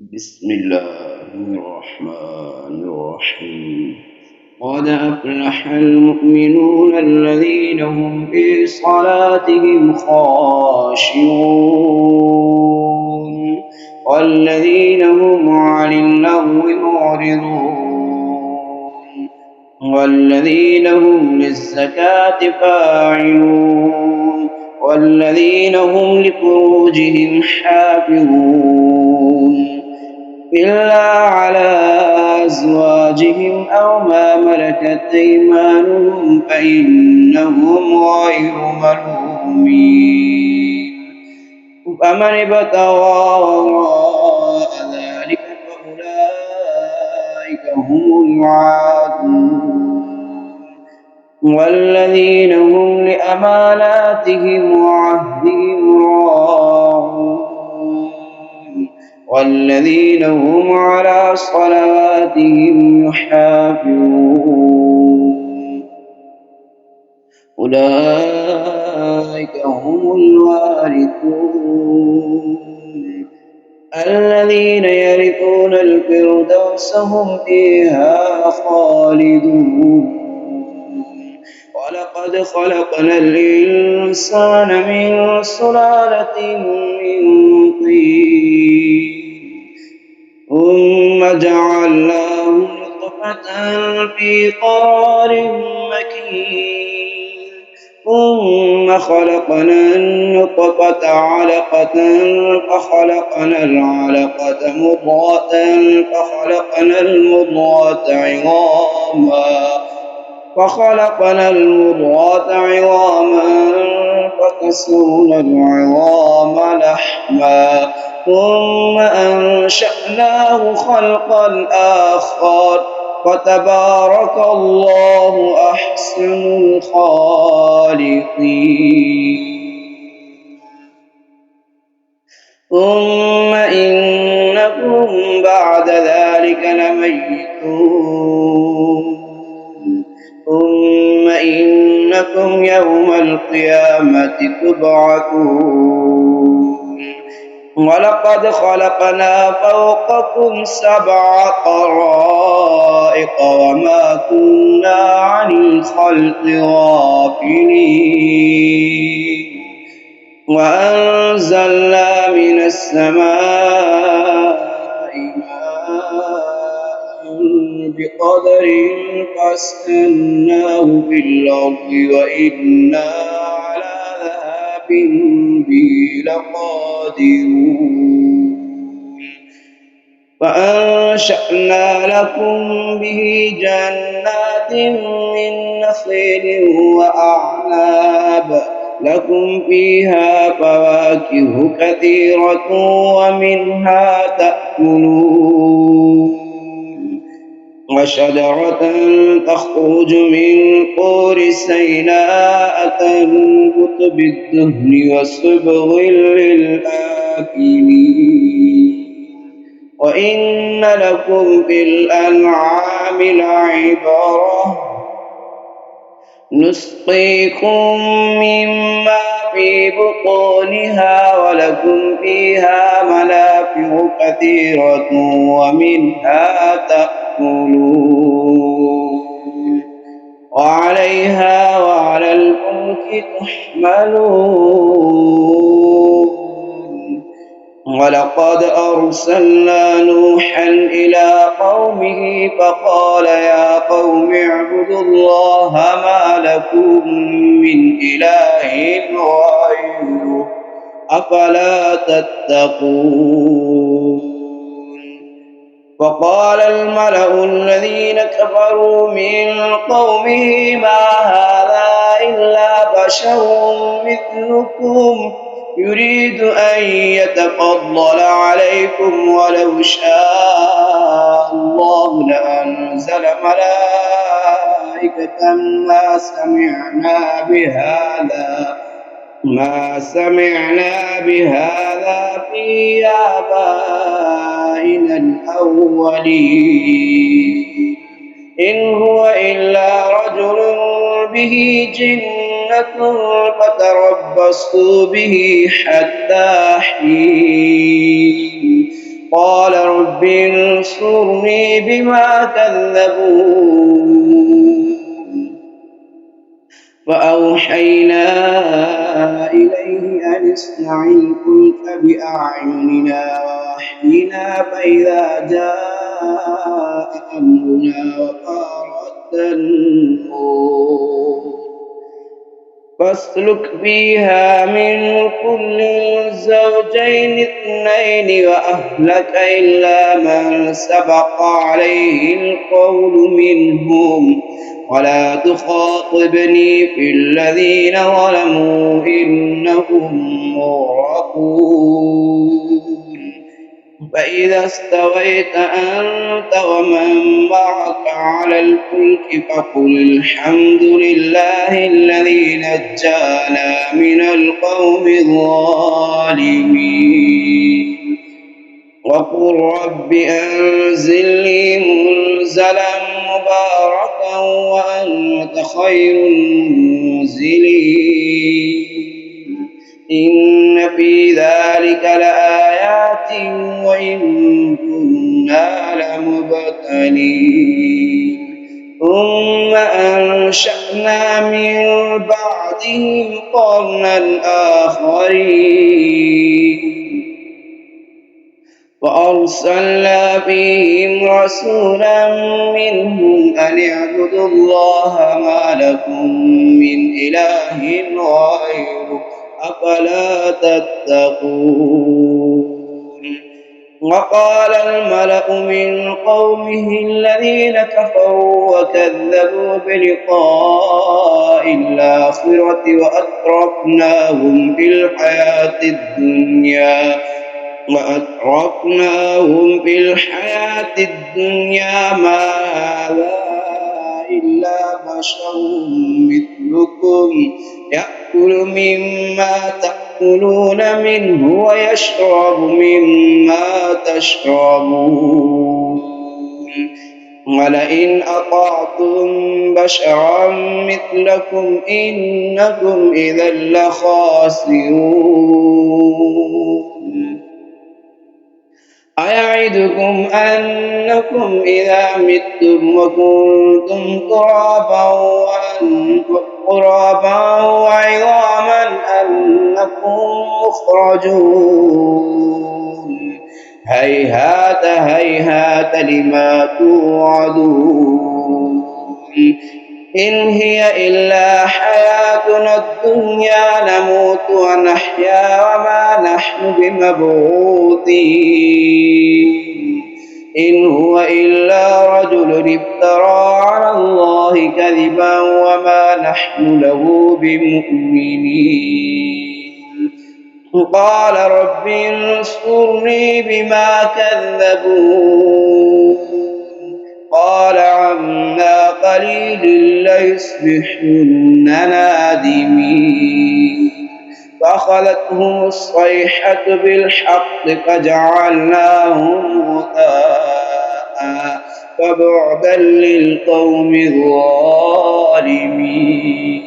بسم الله الرحمن الرحيم. قد أفلح المؤمنون الذين هم في صلاتهم خاشعون والذين هم عن اللغو معرضون والذين هم للزكاة فاعلون والذين هم لفروجهم حافظون إلا على أزواجهم أو ما ملكت أيمانهم فإنهم غير ملومين. فمن ابتغى وراء ذلك فأولئك هم العادون والذين هم لأماناتهم وعهدهم راعون والذين هم على صلواتهم يحافظون. أولئك هم الوارثون الذين يرثون الفردوس هم فيها خالدون. ولقد خلقنا الإنسان من سلالة من طين ثم جعلناه نطفة في قرار مكين ثم خلقنا النطفة علقة فخلقنا العلقة مضغة فخلقنا المضغة عظاما فكسونا العظام لحما ثم أنشأناه خلقا آخر فتبارك الله أحسن الخالقين. ثم إنكم بعد ذلك لميتون ثم إنكم يوم القيامة تبعثون. ولقد خلقنا فوقكم 7 طرائق وما كنا عن الخلق غافلين وأنزلنا من السماء ماء بقدر فاسكناه في الأرض وإنا على ذهاب به لقادرون. فأنشأنا لكم به جنات من نخيل وأعناب لكم فيها فواكه كثيرة ومنها تأكلون وشجرة تخرج من طور سيناء تنبت بالدهن وصبغ للآكلين وإن لكم في الأنعام لعبرة نسقيكم مما في بطونها ولكم فيها منافع كثيرة ومنها تأكلون وعليها وعلى الفلك تحملون. ولقد أرسلنا نوحا إلى قومه فقال يا قوم اعبدوا الله ما لكم من إله غيره أفلا تتقون. فقال الملأ الذين كفروا من قومه ما هذا إلا بشر مثلكم يريد أن يتفضل عليكم ولو شاء الله لأنزل ملائكة ما سمعنا بهذا في آبائنا الأولين إن هو إلا رجل به جنة فتربصوا به حتى حين قال رب انصرني بما كذبون فأوحينا إليه أن اصنع الفلك بأعيننا ووحينا فإذا جاء أمرنا وفارت النور فاسلك فيها من كل زوجين اثنين وأهلك إلا من سبق عليه القول منهم ولا تخاطبني في الذين ظلموا إنهم مغرقون فإذا استويت أنت ومن معك على الفلك فقل الحمد لله الذي نجانا من القوم الظالمين وقل رب أنزلني منزلا مباركا وأنت خير المنزلين إن في ذلك لآيات وإن كنا لمبتلين ثم أنشأنا من بعدهم قرنا آخرين وأرسلنا فيهم رسولا منهم أن اعبدوا الله ما لكم من إله غيره أفلا تتقون وقال الملأ من قومه الذين كفروا وكذبوا بلقاء الآخرة وأترفناهم في الحياة الدنيا ما هذا إلا بشر مثلكم يأكل مما تأكلون منه ويشرب مما تشربون ولئن أطعتم بشرا مثلكم إنكم إذا لخاسرون أيعدكم أنكم إذا متم وكنتم ترابا وعظاما أنكم مخرجون هيهات هيهات لما توعدون إن هي إلا حياتنا الدنيا نموت ونحيا وما نحن بمبعوثين إن هو إلا رجل افترى على الله كذبا وما نحن له بمؤمنين قال رب انصرني بما كذبون قال عما قليل ليصبحن نادمين فأخذتهم الصيحة بالحق فجعلناهم غثاء فبعدا للقوم الظالمين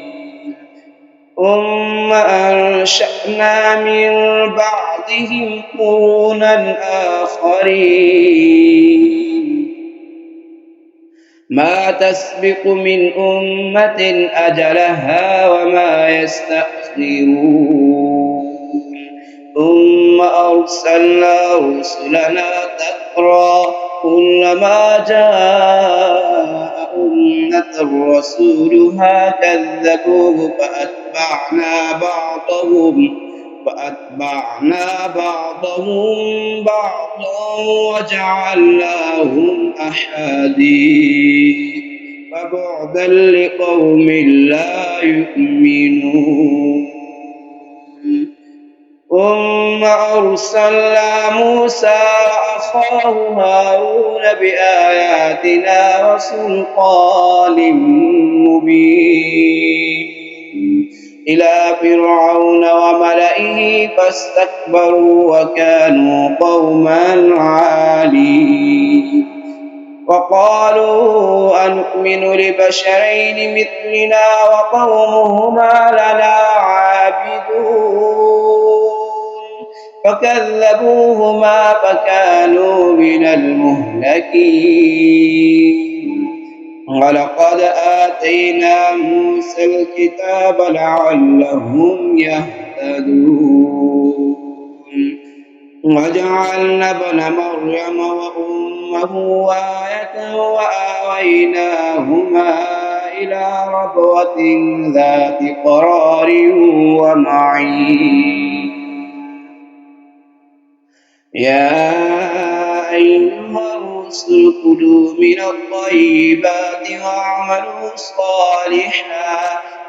ثم أنشأنا من بعدهم قرونا آخرين ما تسبق من أمة أجلها وما يستأخرون ثم أرسلنا رسلنا تترى كلما جاء أمة رسولها كذبوه فأتبعنا بعضهم بعضا وجعلناهم أحاديث فبعدا لقوم لا يؤمنون ثم أرسلنا موسى وأخاه هارون بآياتنا وسلطان مبين إلى فرعون وملئه فاستكبروا وكانوا قوما عالين وقالوا أنؤمن لبشرين مثلنا وقومهما لنا عابدون فكذبوهما فكانوا من المهلكين. ولقد آتينا موسى الكتاب لعلهم يهتدون. وجعلنا ابن مريم وأمه آية وآويناهما إلى ربوة ذات قرار ومعين. يا أيها الرسل كلوا من الطيبات واعملوا صالحا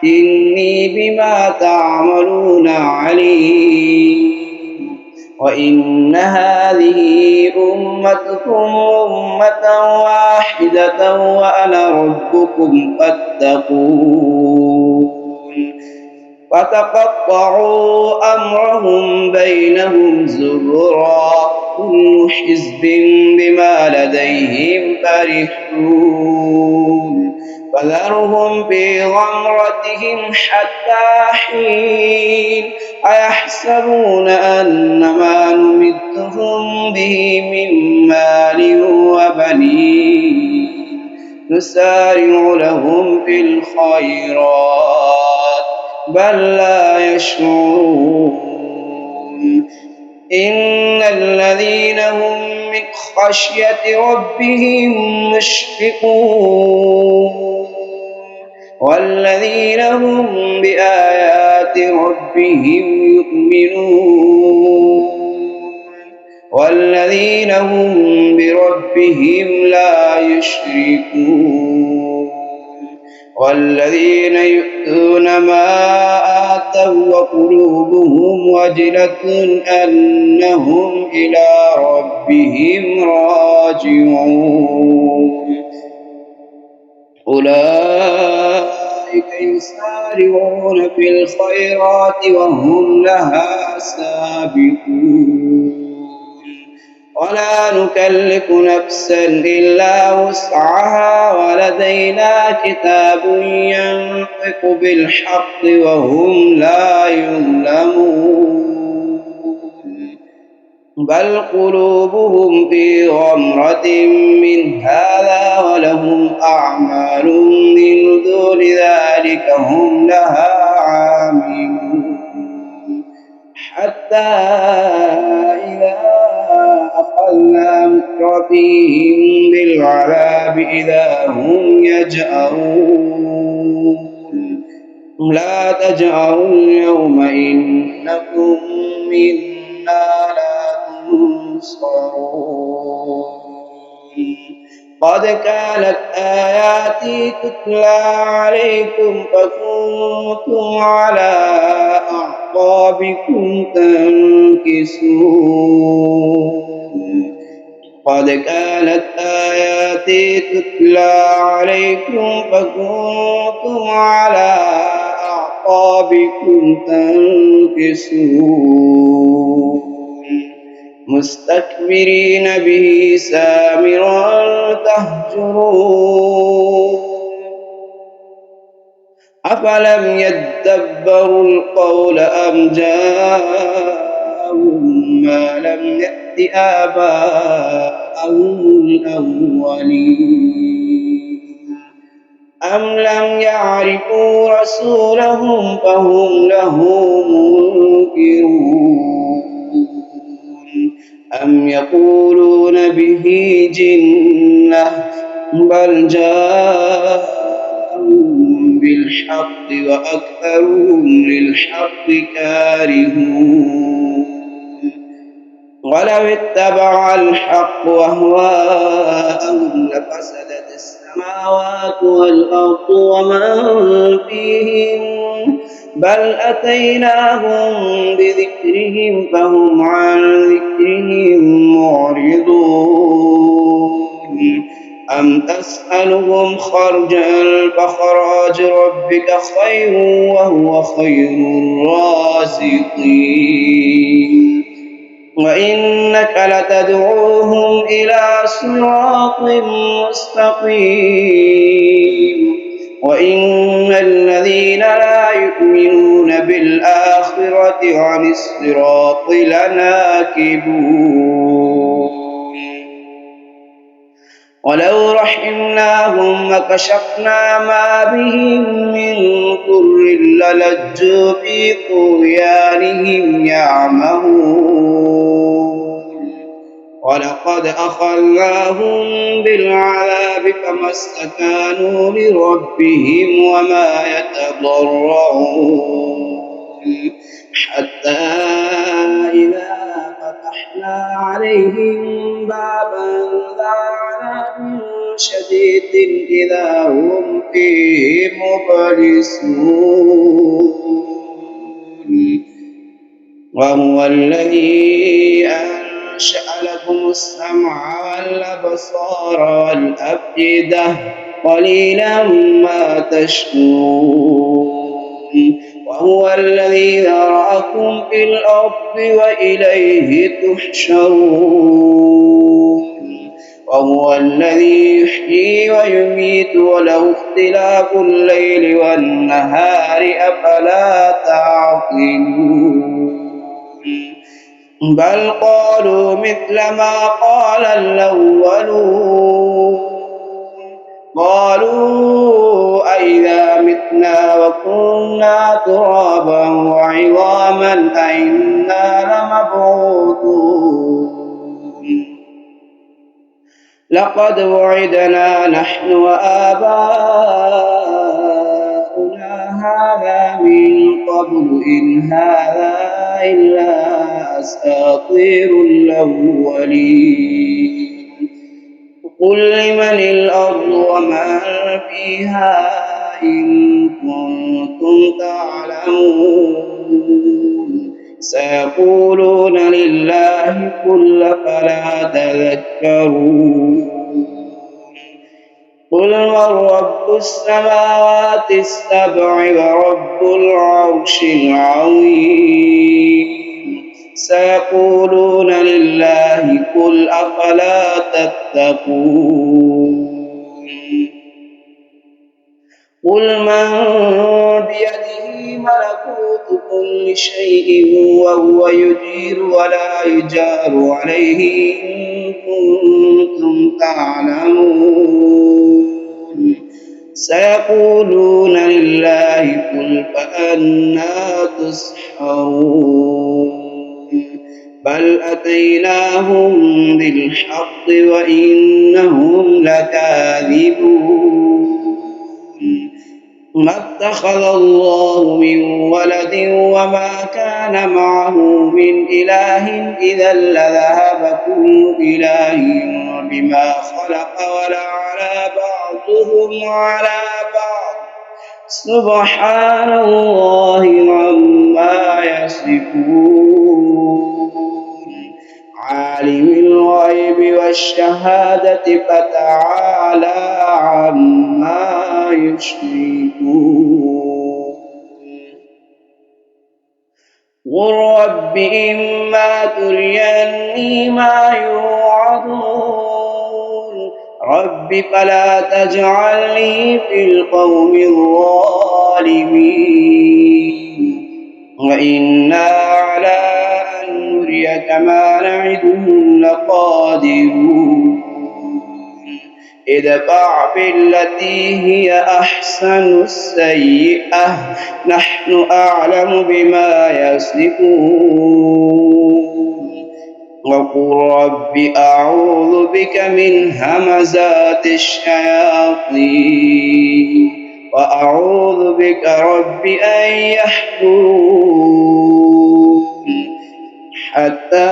إني بما تعملون عليم. وإن هذه أمتكم أمة واحدة وأنا ربكم فاتقون. فتقطعوا أمرهم بينهم زبرا كل حزب بما لديهم فرحون. فذرهم في غمرتهم حتى حين. أيحسبون أن ما نمدهم به من مال وبنين نسارع لهم في الخيرات بل لا يشعرون. إن الذين هم من خشية ربهم مشفقون والذين هم بآيات ربهم يؤمنون والذين هم بربهم لا يشركون والذين يؤتون ما آتوا وقلوبهم وجلة أنهم إلى ربهم راجعون. أولئك يسارعون في الخيرات وهم لها سابقون. ولا نكلف نفسا إلا وسعها ولدينا كتاب ينطق بالحق وهم لا يظلمون. بل قلوبهم في غمرة من هذا ولهم أعمال من دون ذلك هم لها عاملون. حتى إذا أخذنا مترفيهم بالعذاب إذا هم يجأرون. لا تجأروا اليوم إنكم منا لا تنصرون. قد كانت آياتي تتلى عليكم فكنتم على أعقابكم تنكصون. قد كانت آياتي تتلى عليكم فكنتم على أعقابكم تنكصون. مستكبرين به سامرا تهجرون. أفلم يدبروا القول أم جاءهم ما لم يأت آباءهم الأولين أم لم يعرفوا رسولهم فهم له منكرون. أم يقولون به جنة بل جاءهم بالحق وأكثرهم للحق كارهون. ولو اتبع الحق أهواءهم لفسدت السماوات والأرض ومن فيهن بل أتيناهم بذكرهم فهم عن ذكرهم معرضون. أم تسألهم خرجا فخراج ربك خير وهو خير الرازقين. وإنك لتدعوهم إلى صراط مستقيم. وإن الذين لا يؤمنون بالآخرة عن الصراط لناكبون ولو رحمناهم وكشفنا ما بهم من ضر للجوا في طغيانهم يعمهون ولقد أخذناهم بالعذاب فما استكانوا لربهم وما يتضرعون حتى إذا فتحنا عليهم بابا ذا عذاب شديد إذا هم فيه مبلسون وهو الذي أنشأ لكم السمع والأبصار والأفئدة قليلا ما تشكرون وهو الذي ذرأكم في الأرض وإليه تحشرون وهو الذي يحيي ويميت وله اختلاف الليل والنهار أفلا تعقلون بل قالوا مثل ما قال الأولون قالوا أئذا متنا وكنا ترابا وعظاما أئنا لمبعوثون لقد وعدنا نحن وآباؤنا هذا من قبل إن هذا إلا أساطير الأولين قل لمن الأرض ومن فيها إن كنتم تعلمون سيقولون لله قل فلا تذكرون قل من رب السماوات السبع ورب العرش العظيم سيقولون لله قل أفلا تتقون قل من بيده ملكوت كل شيء وهو يجير ولا يجار عليه إن كنتم تعلمون سيقولون لله قل فأنى تسحرون بل أتيناهم بالحق وإنهم لكاذبون ما اتخذ الله من ولد وما كان معه من إله إذا لذهب كل إله بما خلق ولعلى بعضهم على بعض سبحان الله عما يصفون عالم الغيب والشهادة فتعالى عما يشركون قل رب إما تريني ما يوعدون رب فلا تجعلني في القوم الظالمين وإنا على أن نريك ما نعدهم لقادرون ادفع بالتي هي أحسن السيئة نحن أعلم بما يصفون وقل رب أعوذ بك من همزات الشياطين وأعوذ بك رب أن يحضرون حتى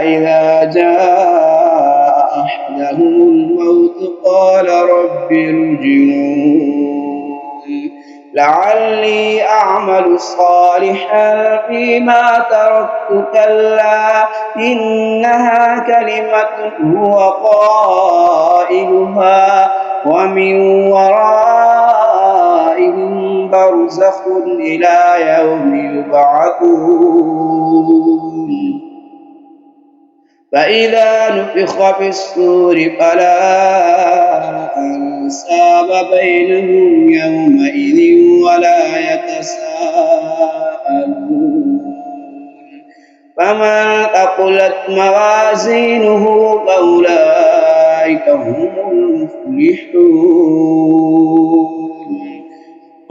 إذا جاء أحدهم الموت قال رب ارجعون لعلي أعمل صالحا فيما تركت كلا إنها كلمة هو قائلها ومن ورائهم برزخ إلى يوم يبعثون فإذا نفخ في الصور فلا أنساب بينهم يومئذ ولا يتساءلون فمن ثقلت موازينه فأولئك هم المفلحون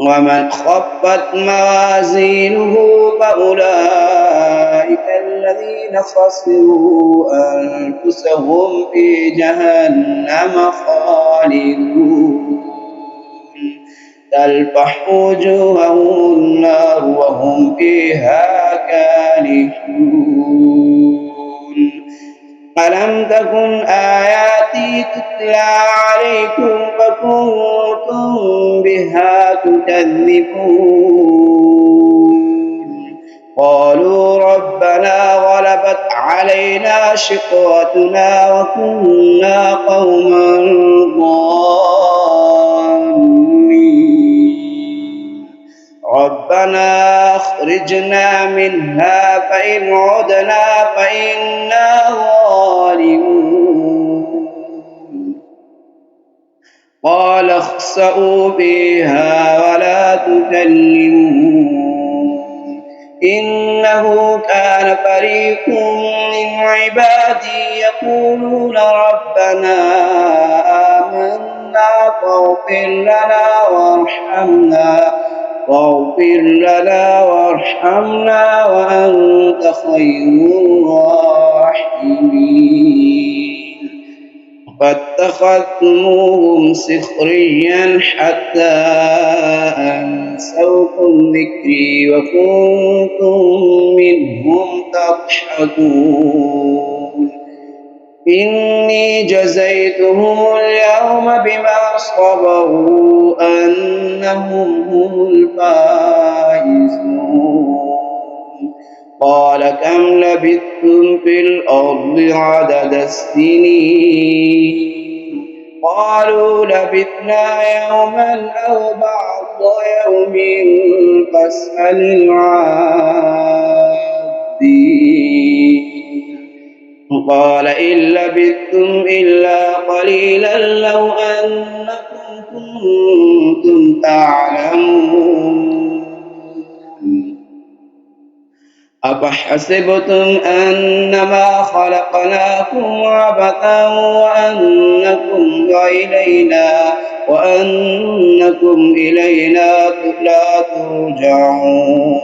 ومن خفت موازينه فأولئك الذين خسروا أنفسهم في جهنم خالدون تلفح وجوههم النار وهم فيها كالحون ألم تكن آياتي تتلى عليكم فكنتم بها تكذبون قالوا ربنا غلبت علينا شقوتنا وكنا قوما ضالين ربنا اخرجنا منها فإن عدنا فإنا ظالمون قال اخسئوا فيها ولا تكلمون إنه كان فريق من عبادي يقولون ربنا آمنا فاغفر لنا وارحمنا وأنت خير الراحمين فاتخذتموهم سخريا حتى أنسوكم ذكري وكنتم منهم تضحكون إني جزيتهم اليوم بما صبروا أنهم هم الفائزون قال كم لبثتم في الأرض عدد السنين قالوا لبثنا يوما أو بعض يوم فاسأل العادين قال إن لبثتم إلا قليلا لو أنكم كنتم تعلمون أفحسبتم أنما خلقناكم عبثا وأنكم إلينا لا ترجعون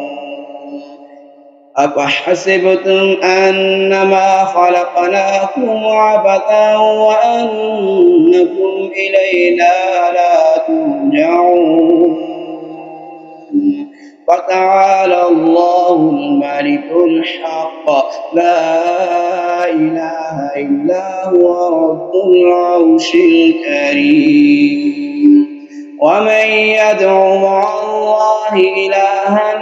أفحسبتم أنما خلقناكم عبثا وأنكم إلينا لا ترجعون فتعالى الله الملك الحق لا إله إلا هو رب العرش الكريم ومن يدع مع الله إلها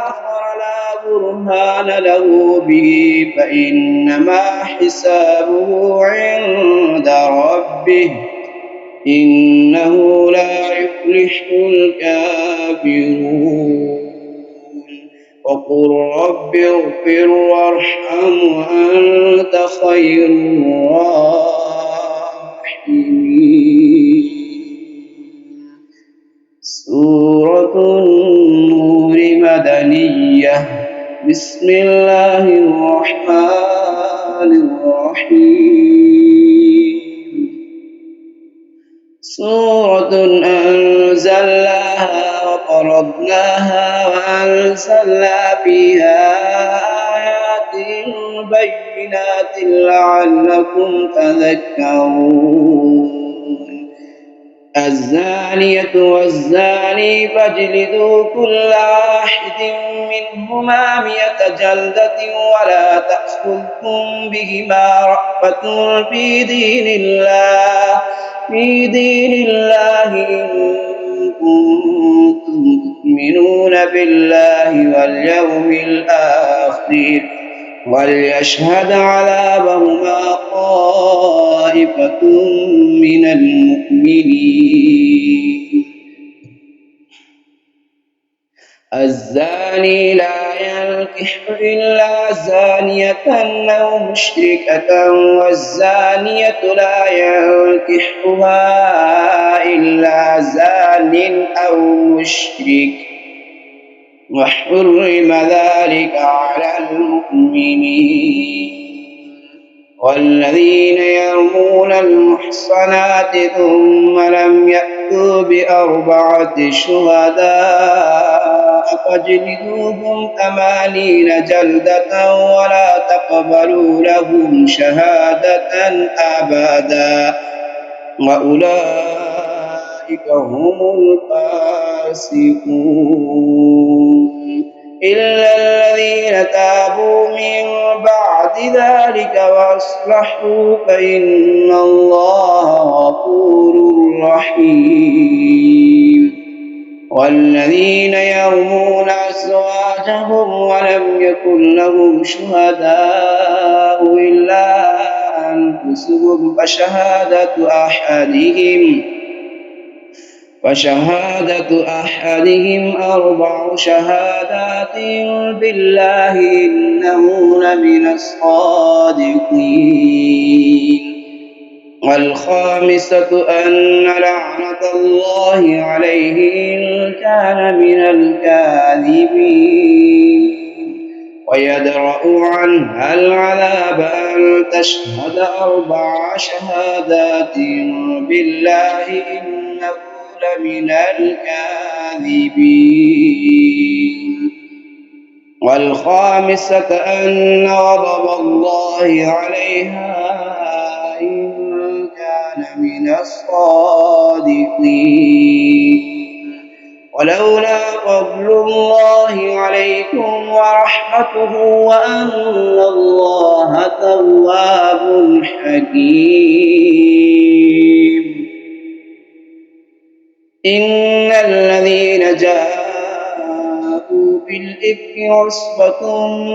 آخر لا برهان له به فإنما حسابه عند ربه إنه لا يفلح الكافرون وقل رب اغفر وارحم وأنت خير الراحمين سورة النور مدنية بسم الله الرحمن الرحيم سورة أنزلناها وفرضناها وأنزلنا فيها آيات بينات لعلكم تذكرون الزانية والزاني فاجلدوا كل واحد منهما 100 جلدة ولا تأخذكم بهما رأفة في دين الله إن كنتم تؤمنون بالله واليوم الآخر وليشهد عذابهما طائفة من المؤمنين الزاني لا ينكح إلا زانية أو مشركة والزانية لا ينكحها إلا زان أو مشرك وحرم ذلك على المؤمنين. والذين يرمون المحصنات ثم لم يأتوا بأربعة شهداء فاجلدوهم 80 جلدة ولا تقبلوا لهم شهادة أبدا وأولئك هم الفاسقون. إلا الذين تابوا من بعد ذلك وأصلحوا فإن الله غفور رحيم. والذين يرمون أزواجهم ولم يكن لهم شهداء إلا أنفسهم فشهادة أحدهم 4 شهادات بالله إنه لمن الصادقين. والخامسة أن لعنة الله عليه إن كان من الكاذبين. ويدرأ عنها العذاب أن تشهد 4 شهادات بالله إنه لمن الكاذبين. والخامسة أن غضب الله عليها إن كان من الصادقين. ولولا فضل الله عليكم ورحمته وأن الله تواب حكيم. إن الذين جاءوا بالإفك عصبة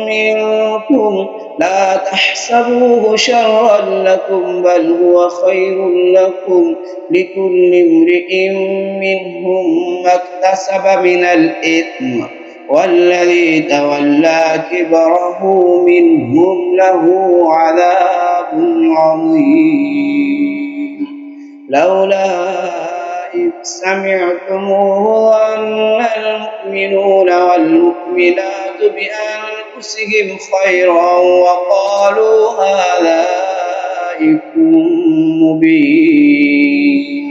منكم لا تحسبوه شرا لكم بل هو خير لكم لكل امرئ منهم ما اكتسب من الإثم والذي تولى كبره منهم له عذاب عظيم. لولا إذ سمعتموه ظن المؤمنون والمؤمنات بأنفسهم خيرا وقالوا هذا إفك مبين.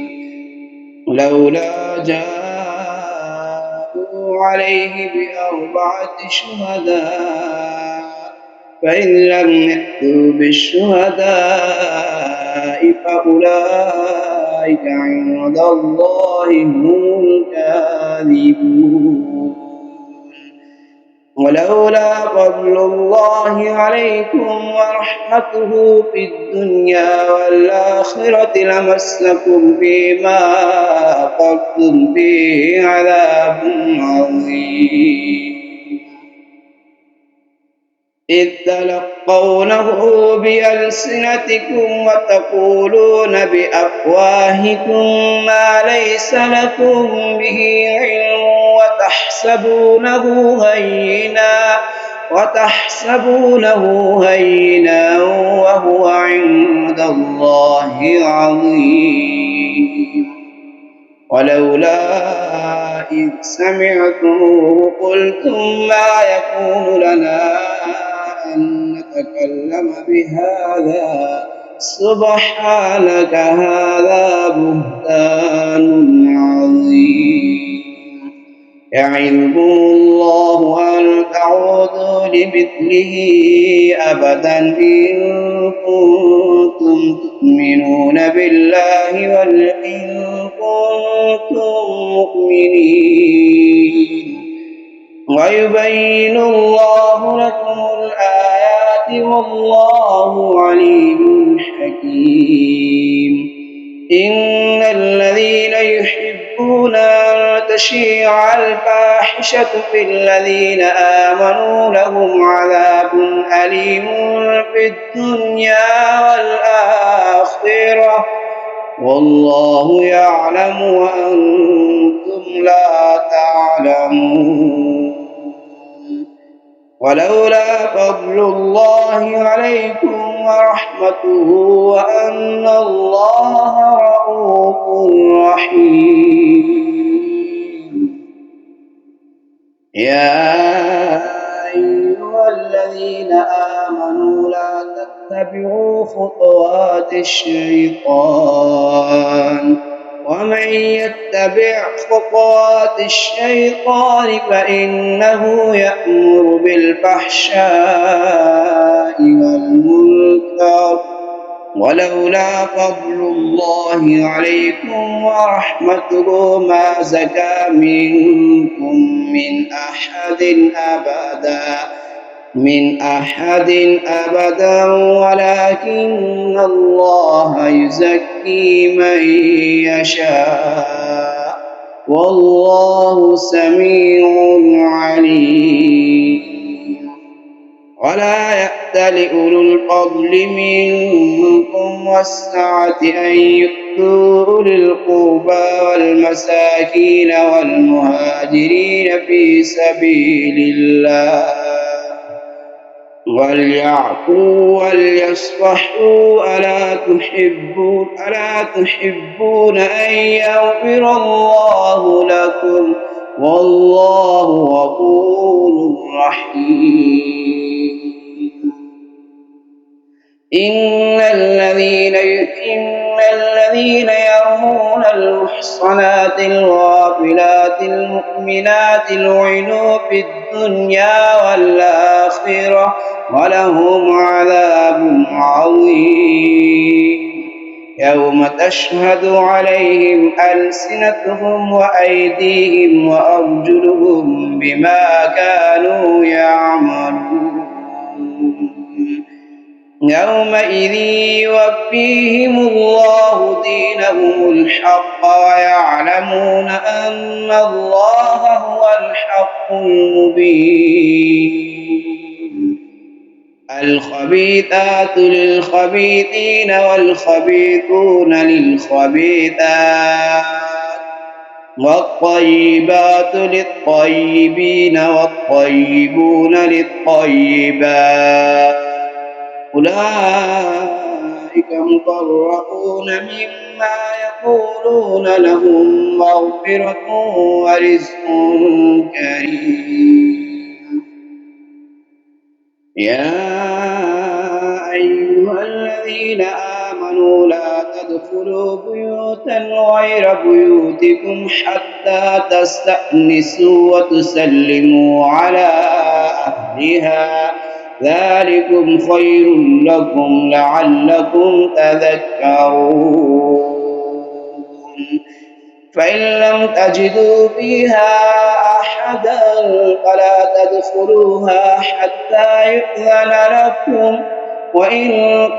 لولا جاءوا عليه ب4 شهداء فإن لم يأتوا بالشهداء فأولئك عند الله هم الكاذبون. ولولا فضل الله عليكم ورحمته في الدنيا والآخرة لمسكم فيما أخذتم فيه عذاب عظيم. إذ تلقونه بألسنتكم وتقولون بأفواهكم ما ليس لكم به علم وتحسبونه هينا وهو عند الله عظيم. ولولا إذ سمعتموه قلتم ما يكون لنا أن نتكلم بهذا سبحانك هذا بهتان عظيم. يعظكم الله أن تعودوا لمثله أبدا إن كنتم تؤمنون بالله وإن كنتم مؤمنين. ويبين الله لكم الآيات والله عليم حكيم. إن الذين يحبون أن تشيع الفاحشة في الذين آمنوا لهم عذاب أليم في الدنيا والآخرة والله يعلم وأنتم لا تعلمون. ولولا فضل الله عليكم ورحمته وأن الله رءوف رحيم. يا أيها الذين آمنوا لا تتبعوا خطوات الشيطان ومن يتبع خطوات الشيطان فإنه يأمر بالفحشاء والمنكر ولولا فضل الله عليكم ورحمته ما زكى منكم من أحد أبدا ولكن الله يزكي من يشاء والله سميع عليم ولا يأتل أولو الفضل منكم والسعة أن يؤتوا أولي القربى والمساكين والمهاجرين في سبيل الله وليعفوا وليصفحوا ألا تحبون أن يغفر الله لكم والله غفور رحيم إن الذين يرمون المحصنات الغافلات المؤمنات لعنوا في الدنيا والآخرة ولهم عذاب عظيم يوم تشهد عليهم ألسنتهم وأيديهم وأرجلهم بما كانوا يعملون يومئذ يوفيهم الله دينهم الحق ويعلمون أن الله هو الحق المبين الخبيثات للخبيثين والخبيثون للخبيثات والطيبات للطيبين والطيبون للطيبات أولئك مبرؤون مما يقولون لهم مغفرة ورزق كريم يا أيها الذين آمنوا لا تدخلوا بيوتا غير بيوتكم حتى تستأنسوا وتسلموا على أهلها ذلكم خير لكم لعلكم تذكرون فإن لم تجدوا فيها أحدا فلا تدخلوها حتى يؤذن لكم وإن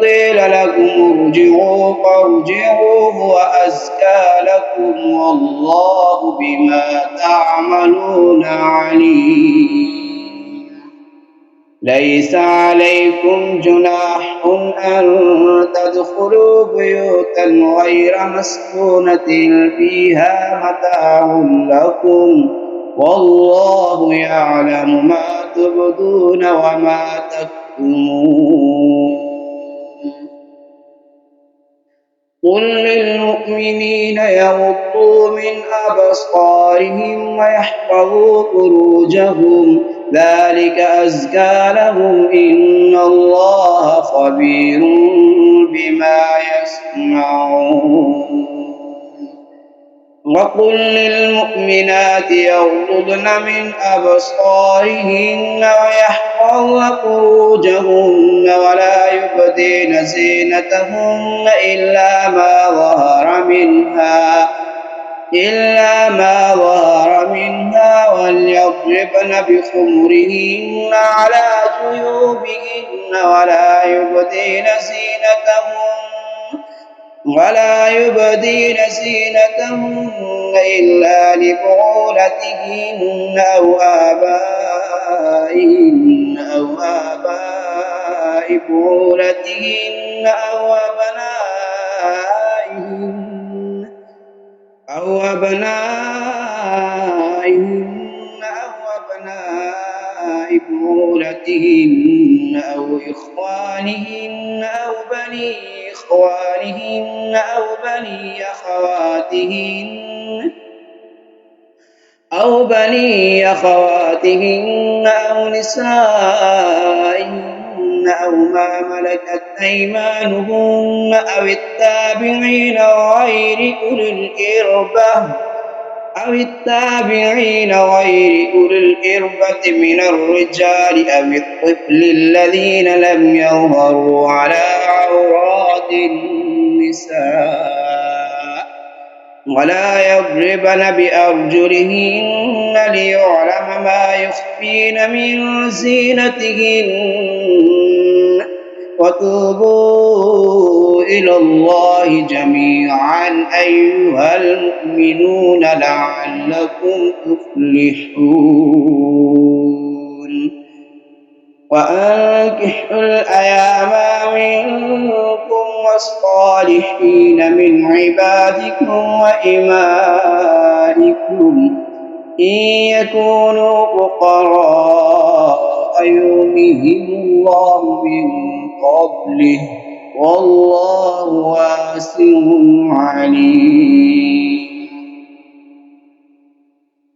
قيل لكم ارجعوا فارجعوا هو أزكى لكم والله بما تعملون عليم ليس عليكم جناح أن تدخلوا بيوتا غير مسكونة فيها متاع لكم والله يعلم ما تبدون وما تكتمون قل للمؤمنين يغضوا من أبصارهم ويحفظوا فروجهم ذلك أزكى لهم إن الله خبير بما يصنعون وقل للمؤمنات يغضضن من أبصارهن ويحفظن فروجهن ولا يبدين زينتهن إلا ما ظهر منها وليضربن بخمرهن على جيوبهن ولا يبدين زينتهن إلا لبعولتهن أو آباء بعولتهن أو أبنائهن بعولتهن أو إخوانهن أو بني إخوانهن أو بني أخواتهن أو بني أخواتهن أو نسائهن أو ما ملكت أيمانهن أو التابعين غير أولي الإربة من الرجال أو الطفل الذين لم يظهروا على عورات النساء ولا يضربن بأرجلهن ليعلم ما يخفين من زينتهن وتوبوا إلى الله جميعا أيها المؤمنون لعلكم تفلحون وأنكحوا الأيام منكم والصالحين من عبادكم وإمائكم إن يكونوا فقراء يغنيهم الله من فضله والله واسع عليم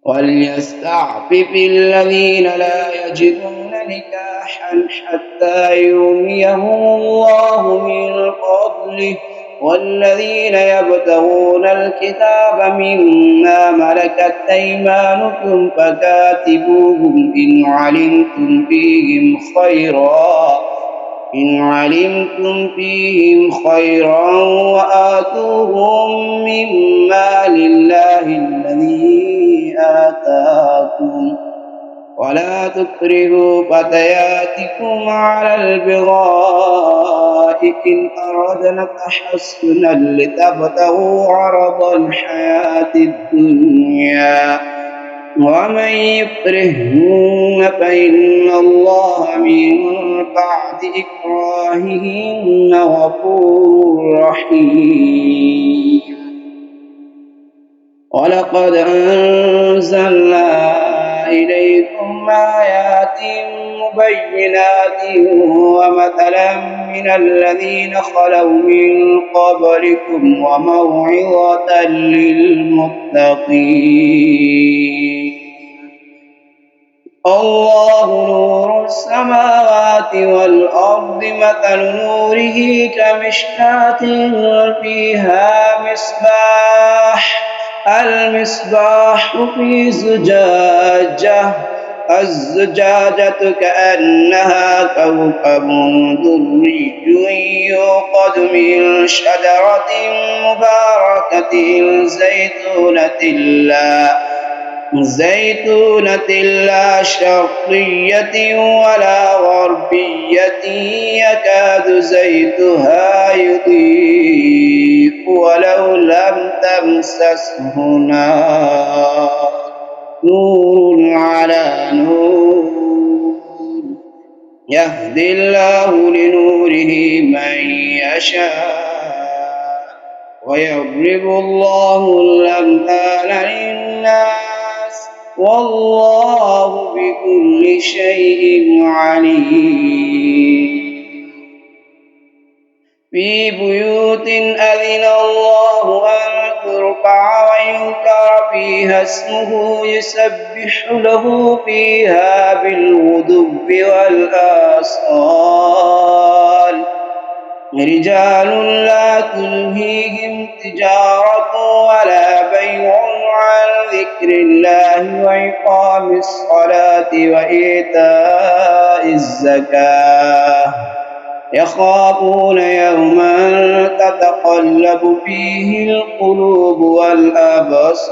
وليستعفف الذين لا يجدون نكاحا حتى يغنيهم الله من فضله والذين يبتغون الكتاب مما ملكت أيمانكم فكاتبوهم إن علمتم فيهم خيرا وآتوهم مما لله الذي آتاكم ولا تكرهوا فتياتكم على البغاء إن أردنا تحصنا لتبتغوا عرض الحياة الدنيا ومن يكرهن فإن الله من بعد إكراههن غفور رحيم ولقد أنزلنا إليكم آيات مبينات ومثلا من الذين خلوا من قبلكم وموعظة للمتقين الله نور السماوات والأرض مثل نوره كمشكاة فيها المصباح في الزجاجة كأنها كوكب دري يوقد من شجرة مباركة زيتونة لا شرقية ولا غربية يكاد زيتها يضيء ولو لم تمسسه نور على نور يهدي الله لنوره من يشاء ويضرب الله الأمثال للناس والله بكل شيء عليم في بيوت أذن الله أن ترفع ويذكر فيها اسمه يسبح له فيها بالغدو والآصال رجال لا تلهيهم تجارة ولا بيع عن ذكر الله وإقام الصلاة وإيتاء الزكاة يخافون يوما تتقلب فيه القلوب والأبصار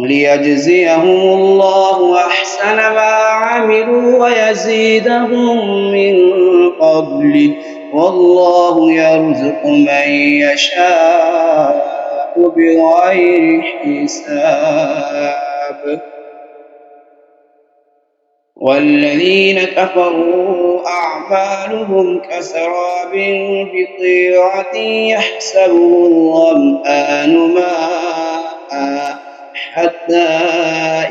ليجزيهم الله أحسن ما عملوا ويزيدهم من فضله والله يرزق من يشاء بغير حساب والذين كفروا أعمالهم كسراب بقيعة يحسبه الظمآن ماء حتى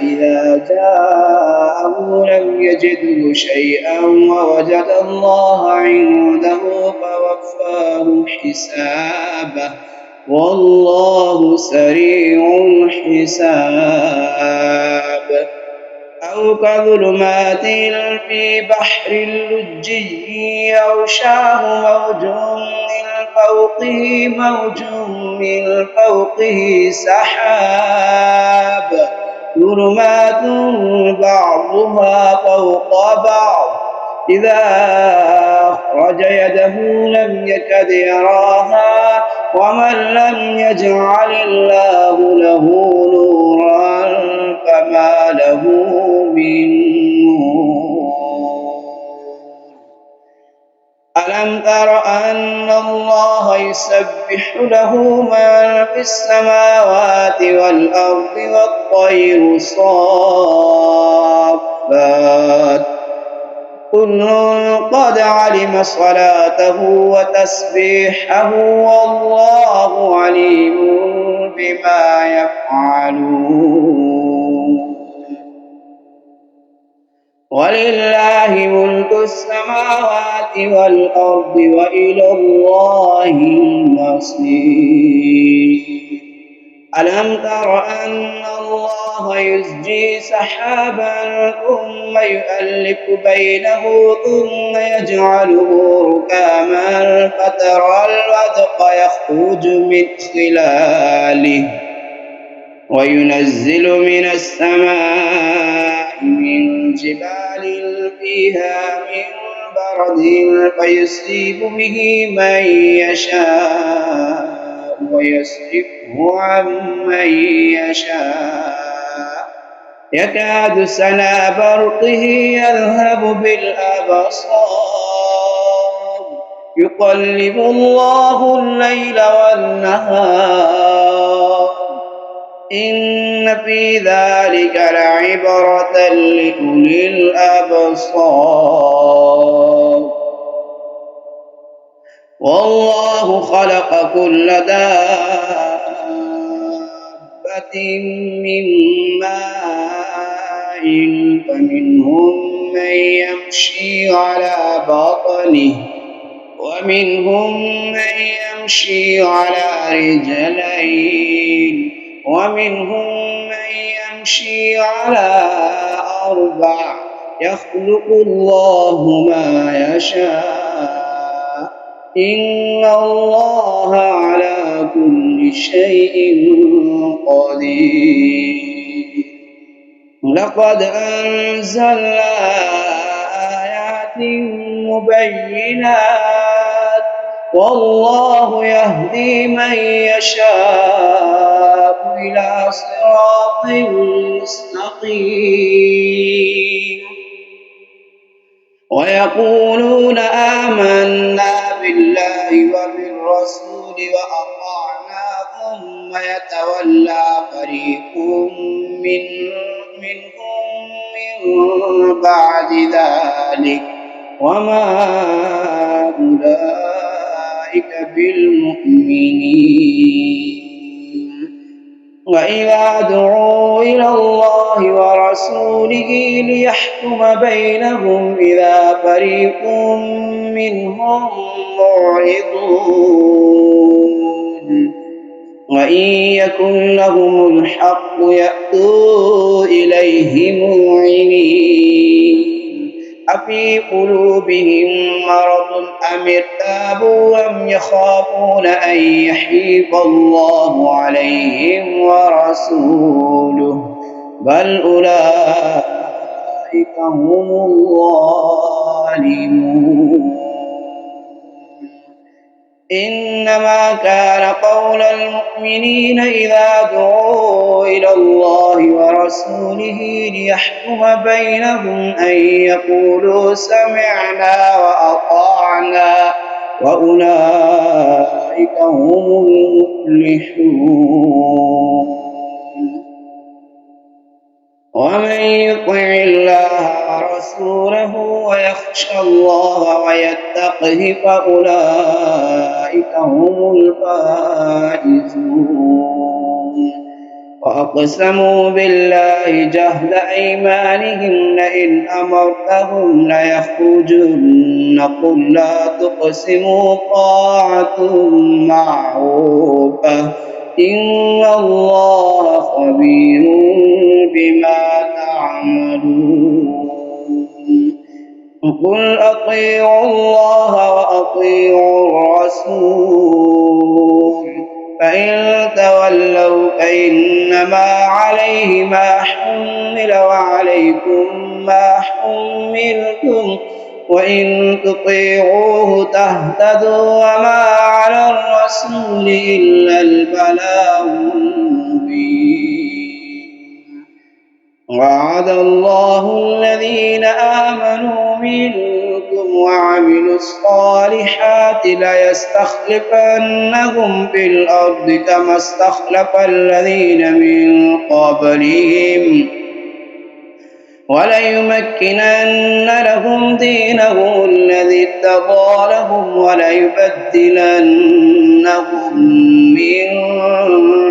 إذا جاءه لم يجده شيئا ووجد الله عنده فوفاه حسابه والله سريع الحساب. أو كظلمات في بحر لجي يغشاه موج من فوقه موج من فوقه سحاب ظلمات بعضها فوق بعض إذا أخرج يده لم يكد يراها ومن لم يجعل الله له نورا فما له من نور. ألم تر أن الله يسبح له من في السماوات والأرض والطير صافات كل قد علم صلاته وتسبيحه والله عليم بما يفعلون. ولله ملك السماوات والأرض وإلى الله المصير. ألم تر أن الله يزجي سحابا ثم يؤلف بينه ثم يجعله ركاما فترى الودق يخرج من خلاله وينزل من السماء من جبال فيها من برد فيصيب به من يشاء ويصرفه عن من يشاء يكاد سنا برقه يذهب بالأبصار يقلب الله الليل والنهار إن في ذلك لعبرة لأولي الأبصار. والله خلق كل دابة من ماء فمنهم من يمشي على بطنه ومنهم من يمشي على رجلين ومنهم من يمشي على أربع يخلق الله ما يشاء إن الله على كل شيء قدير. لقد أنزلنا آيات مبينات والله يهدي من يشاء إلى صراط مستقيم. ويقولون آمنا بالله وبالرسول وأطعنا ثم يتولى فريق منهم من بعد ذلك وما أولئك بالمؤمنين. وإذا دعوا إلى الله ورسوله ليحكم بينهم إذا فريق منهم معرضون وإن يكن لهم الحق يأتوا إليه مذعنين أفي قلوبهم مرض أم ارتابوا أم يخافون أن يحيف الله عليهم ورسوله بل أولئك هم الظالمون. إنما كان قول المؤمنين إذا دعوا إلى الله ورسوله ليحكم بينهم أن يقولوا سمعنا وأطعنا وأولئك هم المفلحون. ومن يطع الله ورسوله ويخشى الله ويتقه فأولئك هم الفائزون. وأقسموا بالله جهد أيمانهم لئن أمرتهم ليخرجن قل لا تقسموا طاعة معروفة إن الله خبير بما تعملون قل أطيعوا الله وأطيعوا الرسول فإن تولوا فإنما عليه ما حمل وعليكم ما حملتم وإن تطيعوه تهتدوا وما على الرسول إلا البلاغ المبين وعد الله الذين آمنوا منكم وعملوا الصالحات ليستخلفنهم في الأرض كما استخلف الذين من قبلهم وليمكنن لهم دينهم الذي ارتضى لهم وليبدلنهم من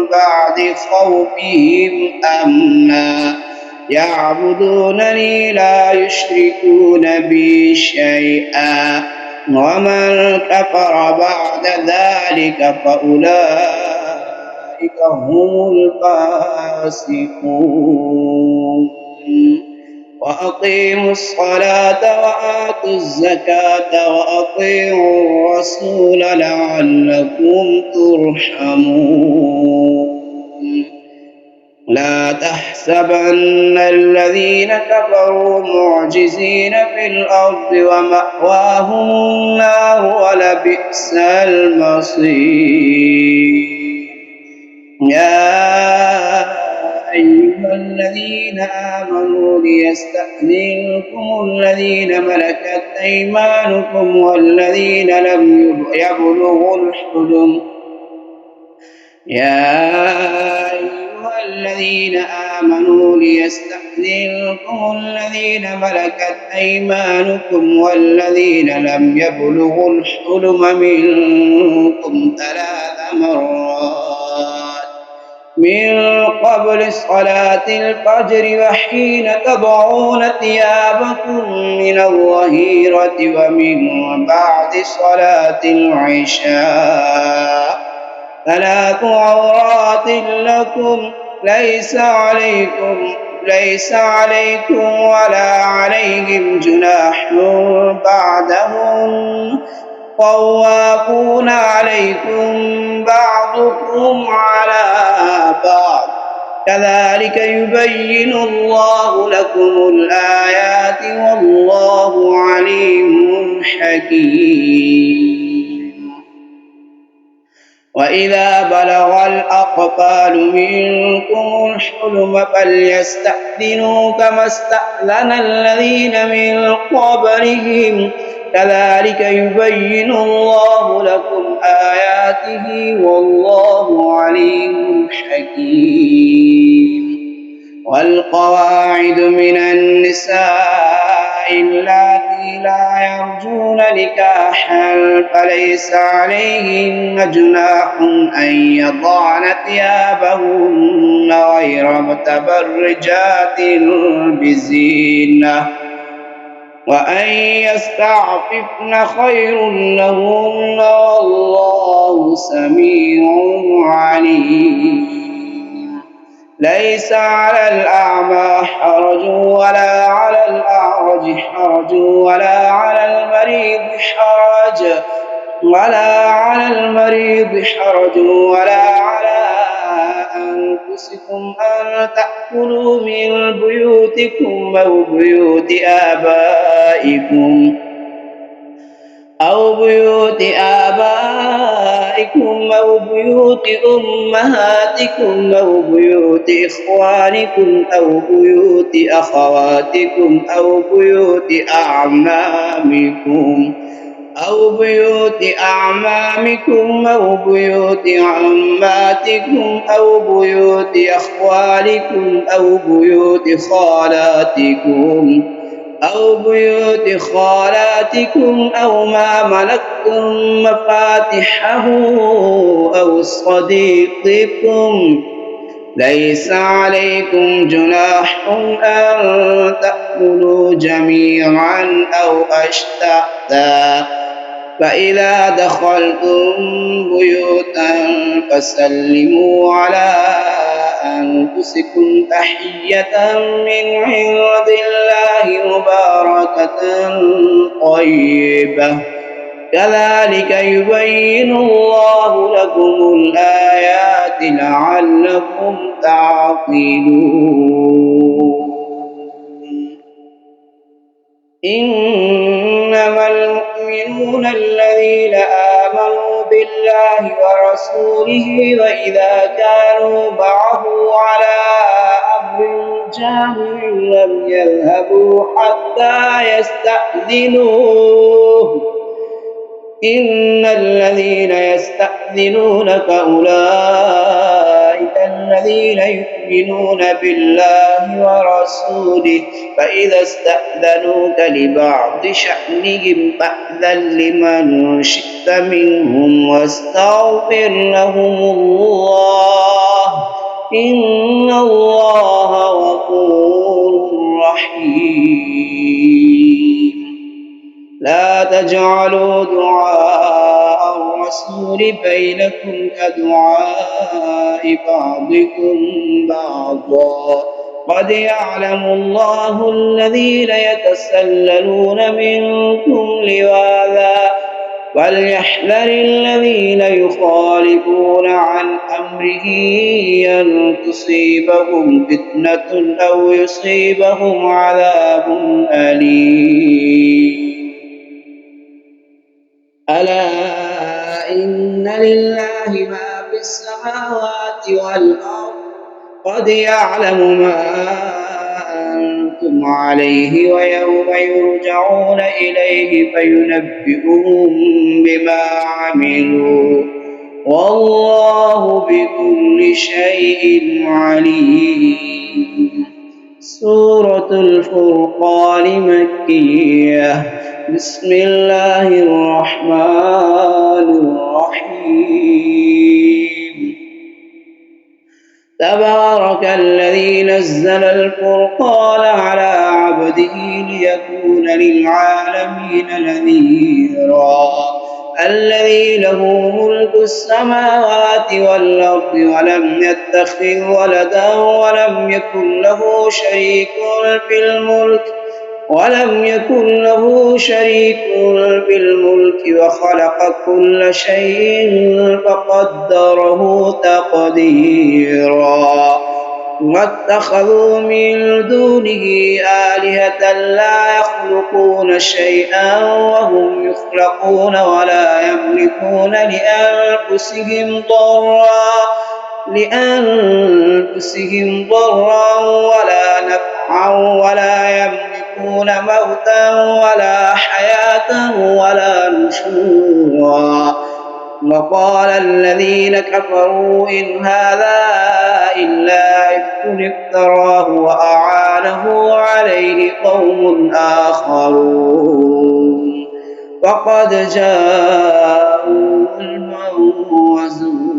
بعد خوفهم أمنا يعبدونني لا يشركون بي شيئا ومن كفر بعد ذلك فأولئك هم الفاسقون وأقيموا الصلاة وآتوا الزكاة وأطيعوا الرسول لعلكم ترحمون لا تحسبن الذين كفروا معجزين في الأرض ومأواهم النار ولبئس المصير يا أيها الذين آمنوا ليستأذنكم الذين ملكت أيمانكم والذين لم يبلغوا الحلم الذين آمنوا ليستأذنكم الذين ملكت أيمانكم والذين لم يبلغوا الحلم منكم 3 مرات من قبل صلاة الفجر وحين تضعون ثيابكم من الظهيرة ومن بعد صلاة العشاء 3 عورات لكم ليس عليكم ولا عليهم جناح بعدهم طوافون عليكم بعضكم على بعض كذلك يبين الله لكم الآيات والله عليم حكيم وإذا بلغ الأطفال منكم الحلم فليستأذنوا كما استأذن الذين من قبلهم كذلك يبين الله لكم آياته والله عليم حكيم والقواعد من النساء اللاتي لا يرجون نكاحا فليس عليهن جناح أن يضعن ثيابهن غير متبرجات بزينة وأن يستعففن خير لهن والله سميع عليم ليس على الأعمى حرج ولا على الأعرج حرج ولا على المريض حرج ولا على أنفسكم أن تأكلوا من بيوتكم أو بيوت آبائكم أو بيوت بيوت أمهاتكم أو بيوت إخوانكم أو بيوت أخواتكم أو بيوت أعمامكم أو بيوت أعمامكم أو بيوت عماتكم أو بيوت أخوالكم أو بيوت خالاتكم أو ما ملكتم مفاتحه أو صديقكم ليس عليكم جناح أن تأكلوا جميعا أو أشتاتا فإذا دخلتم بيوتا فسلموا على أنفسكم تحية من عند الله مباركة طيبة كذلك يبين الله لكم الآيات لعلكم تعقلون إنما المؤمنون الذين آمنوا بالله ورسوله وإذا كانوا معه على أمر جامع لم يذهبوا حتى يستأذنوه إن الذين يستأذنونك أولئك الذين يؤمنون بالله ورسوله فإذا استأذنوك لبعض شأنهم فأذن لمن شئت منهم واستغفر لهم الله إن الله غفور رحيم لا تجعلوا دعاء الرسول بينكم كدعاء بعضكم بعضا قد يعلم الله الذين يتسللون منكم لواذا فليحذر الذين يخالفون عن أمره أن تصيبهم فتنة أو يصيبهم عذاب أليم ألا إن لله ما في السماوات والأرض قد يعلم ما أنتم عليه ويوم يرجعون إليه فينبئهم بما عملوا والله بكل شيء عليم. سورة الفرقان مكية. بسم الله الرحمن الرحيم. تبارك الذي نزل الفرقان على عبده ليكون للعالمين نذيرا الذي له ملك السماوات والأرض ولم يتخذ ولدا ولم يكن له شريك في الملك وخلق كل شيء فقدره تقديرا واتخذوا من دونه آلهة لا يخلقون شيئا وهم يخلقون ولا يملكون لأنفسهم ضرا ولا نفعا ولا يملكون موتا ولا حياة ولا نشورا وقال الذين كفروا إن هذا إلا إفك افتراه وأعانه عليه قوم آخرون فقد جاءوا ظلما وزورا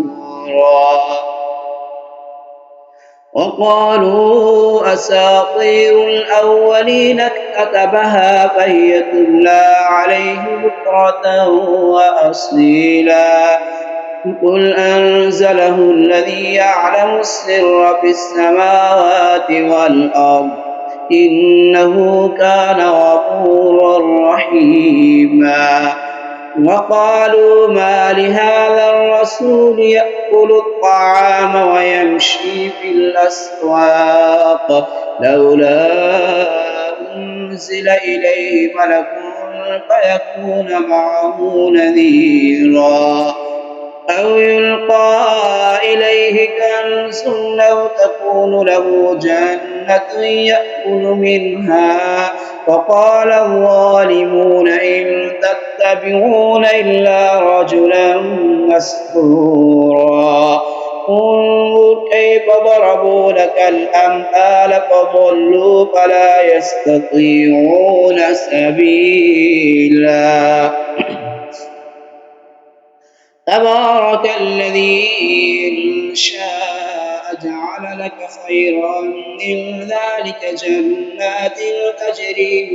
وقالوا أساطير الأولين كتبها فهي تملى عليه بكرة وأصيلا قل أنزله الذي يعلم السر في السماوات والأرض إنه كان غفورا رحيما وقالوا ما لهذا الرسول يأكل الطعام ويمشي في الأسواق لولا أنزل إليه ملك فيكون معه نذيرا أو يلقى إليه كنز أو تكون له جنة يأكل منها وقال الظالمون إن تتبعون إلا رجلا مسحورا انظر كيف ضربوا لك الأمثال فضلوا فلا يستطيعون سبيلا تبارك الذي إن شاء جعل لك خيرا من ذلك جنات تجري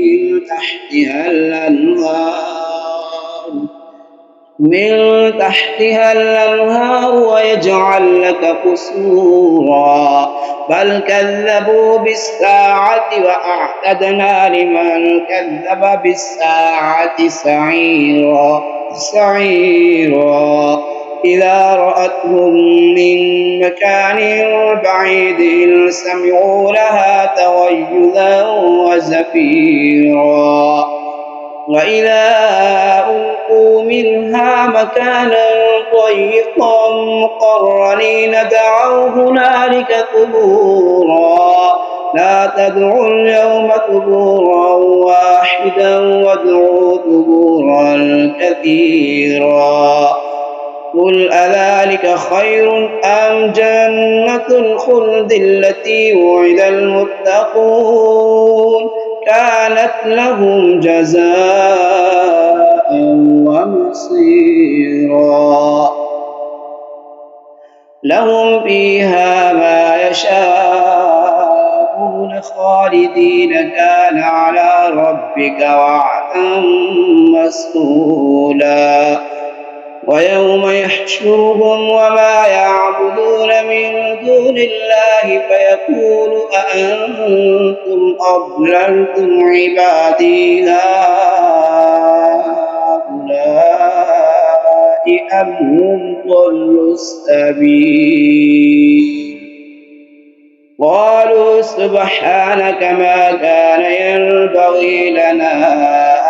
من تحتها الأنهار ويجعل لك قصورا بل كذبوا بالساعة وأعتدنا لمن كذب بالساعة سعيرا إذا رأتهم من مكان بعيد سمعوا لها تغيظا وزفيرا وإذا ألقوا منها مكانا ضيقا مقرنين دعوا هنالك ثبورا لا تدعوا اليوم ثبورا واحدا وادعوا ثبورا كثيرا قل أذلك خير أم جنة الخلد التي وعد المتقون كانت لهم جزاء ومصيرا لهم فيها ما يشاءون خالدين كان على ربك وعدا مسئولا ويوم يحشرهم وما يعبدون من دون الله فيقول أأنتم أضللتم عبادي هؤلاء أم هم ضلوا السبيل قالوا سبحانك ما كان ينبغي لنا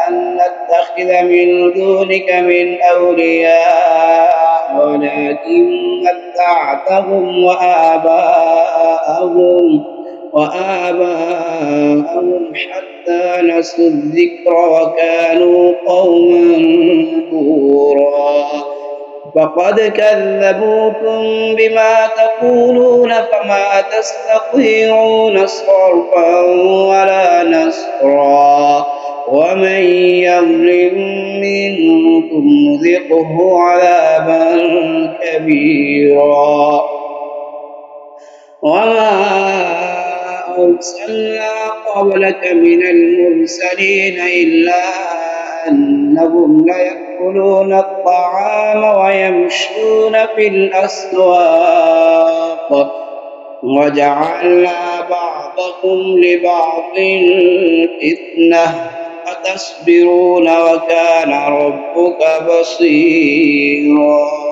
أن نتخذ من دونك من أولياء ولكن متعتهم وآباءهم حتى نسوا الذكر وكانوا قوما بورا فقد كذبوكم بما تقولون فما تستطيعون صرفا ولا نصرا ومن يظلم منكم نذقه عذابا كبيرا وما أرسلنا قبلك من المرسلين إلا أنهم ليأكلون الطعام ويمشون في الأسواق وجعلنا بعضكم لبعض فتنة أتصبرون وكان ربك بصيرا